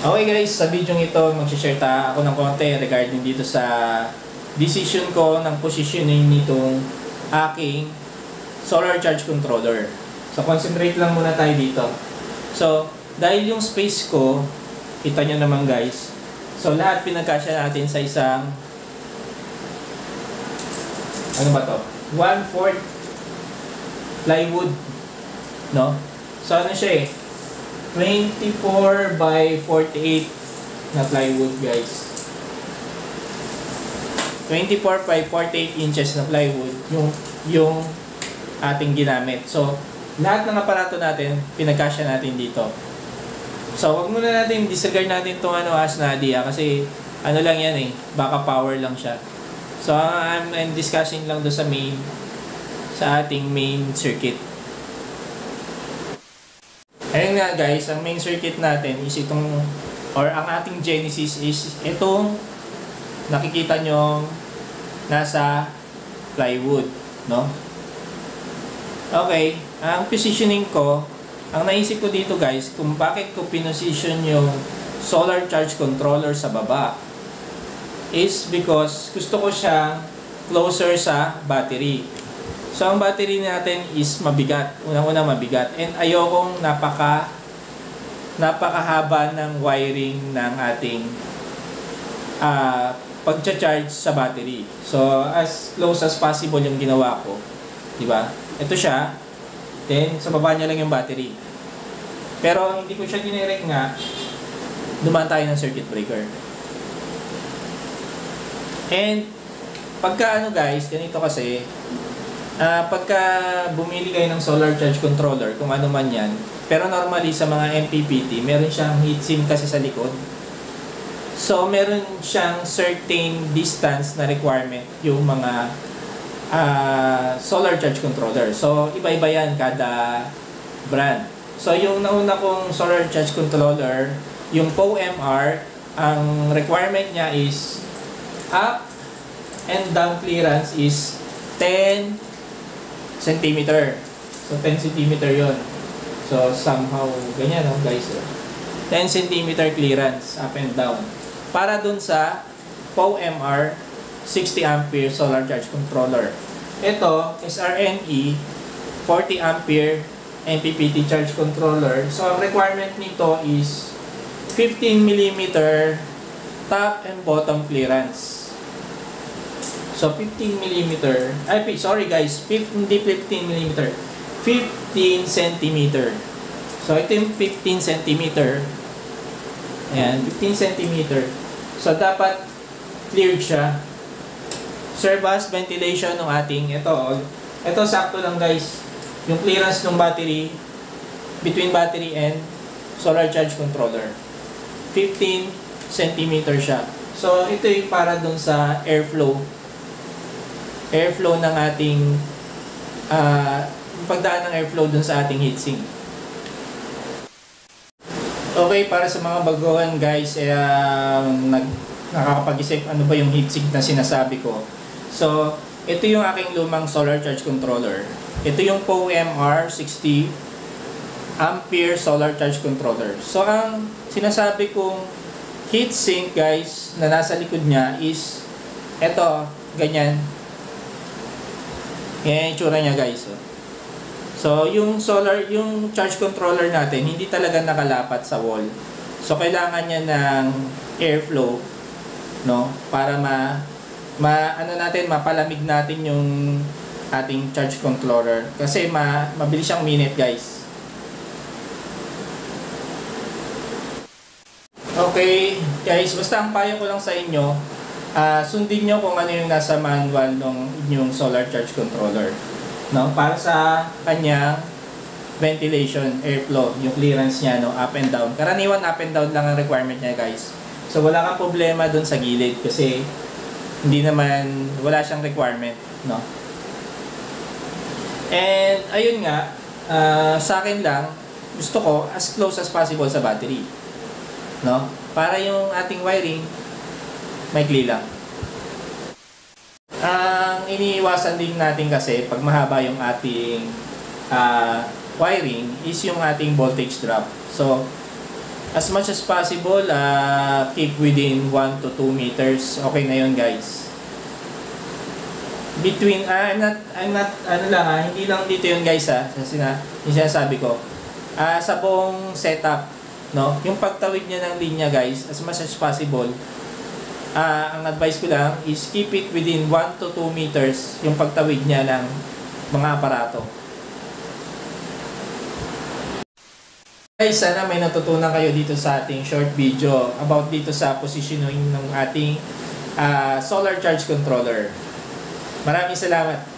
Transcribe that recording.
Okay guys, sa video ito mag-share ako ng konti regarding dito sa decision ko ng positioning nitong aking solar charge controller. So concentrate lang muna tayo dito. So dahil yung space ko, kita nyo naman guys, so lahat pinagkasya natin sa isang ano ba to? 1/4 plywood, no? So ano siya eh, 24 by 48 na plywood guys. 24 by 48 inches na plywood yung ating ginamit. So lahat ng aparato natin pinagkasya natin dito. So wag muna natin disregard natin itong as na idea kasi ano lang yan eh, baka power lang siya. So I'm discussing lang do sa ating main circuit. Ayun nga guys, ang main circuit natin is itong, or ang ating genesis is itong nakikita nyo nasa plywood, no? Okay, ang positioning ko, ang naisip ko dito guys, kung bakit ko pinosisyon yung solar charge controller sa baba is because gusto ko siya closer sa battery. So ang battery natin is mabigat, unang-una mabigat, and ayokong napakahaba ng wiring ng ating pagcha-charge sa battery. So as close as possible yung ginawa ko, di ba? Ito siya, then sa baba niya lang yung battery. Pero hindi ko siya dinirect nga, dumaan tayo ng circuit breaker. And pagka guys, ganito kasi, pagka bumili kayo ng solar charge controller, kung ano man yan, pero normally sa mga MPPT, meron siyang heatsink kasi sa likod. So, meron siyang certain distance na requirement yung mga solar charge controller. So, iba-iba yan kada brand. So, yung nauna kong solar charge controller, yung POMR, ang requirement niya is up and down clearance is 10 centimeter. So 10 centimeter yon. So somehow ganyan guys. 10 centimeter clearance up and down. Para dun sa POMR 60 ampere solar charge controller. Ito SRNE 40 ampere MPPT charge controller. So ang requirement nito is 15 mm top and bottom clearance. So 15 mm, sorry guys, hindi 15 mm, 15 cm. So ito yung 15 cm. Ayan, 15 cm. So dapat cleared siya. Serve as ventilation ng ating, ito sakto lang guys, yung clearance ng battery, between battery and solar charge controller. 15 cm siya. So ito yung para dun sa airflow ng ating pagdaan ng airflow dun sa ating heatsink. Okay, para sa mga baguhan guys, nakakapag-isip ano ba yung heatsink na sinasabi ko. So, ito yung aking lumang solar charge controller. Ito yung POMR 60 ampere solar charge controller. So, ang sinasabi kong heatsink guys na nasa likod niya is ito, ganyan. Yan yung tsura niya guys. So, yung charge controller natin, hindi talaga nakalapat sa wall. So, kailangan niya ng airflow, no? Para mapalamig natin yung ating charge controller. Kasi mabilis siyang minute guys. Okay, guys, basta ang payo ko lang sa inyo, sundin nyo kung ano yung nasa manual ng inyong solar charge controller, no? Para sa kanyang ventilation, airflow, yung clearance niya, no? Up and down. Karaniwan up and down lang ang requirement niya guys. So wala kang problema dun sa gilid kasi wala siyang requirement, no? And ayun nga, sa akin lang, gusto ko as close as possible sa battery, no? Para yung ating wiring maikli lang. Ang iniiwasan din natin kasi pag mahaba yung ating wiring is yung ating voltage drop. So as much as possible, keep within 1 to 2 meters. Okay na yun, guys. Between, I'm not, ano lang hindi lang dito yun, guys, yung sinasabi ko. Sa buong setup, no? Yung pagtawid niya ng linya, guys, as much as possible, ang advice ko lang is keep it within 1 to 2 meters yung pagtawid niya ng mga aparato. Guys, sana may natutunan kayo dito sa ating short video about dito sa positioning ng ating solar charge controller. Maraming salamat.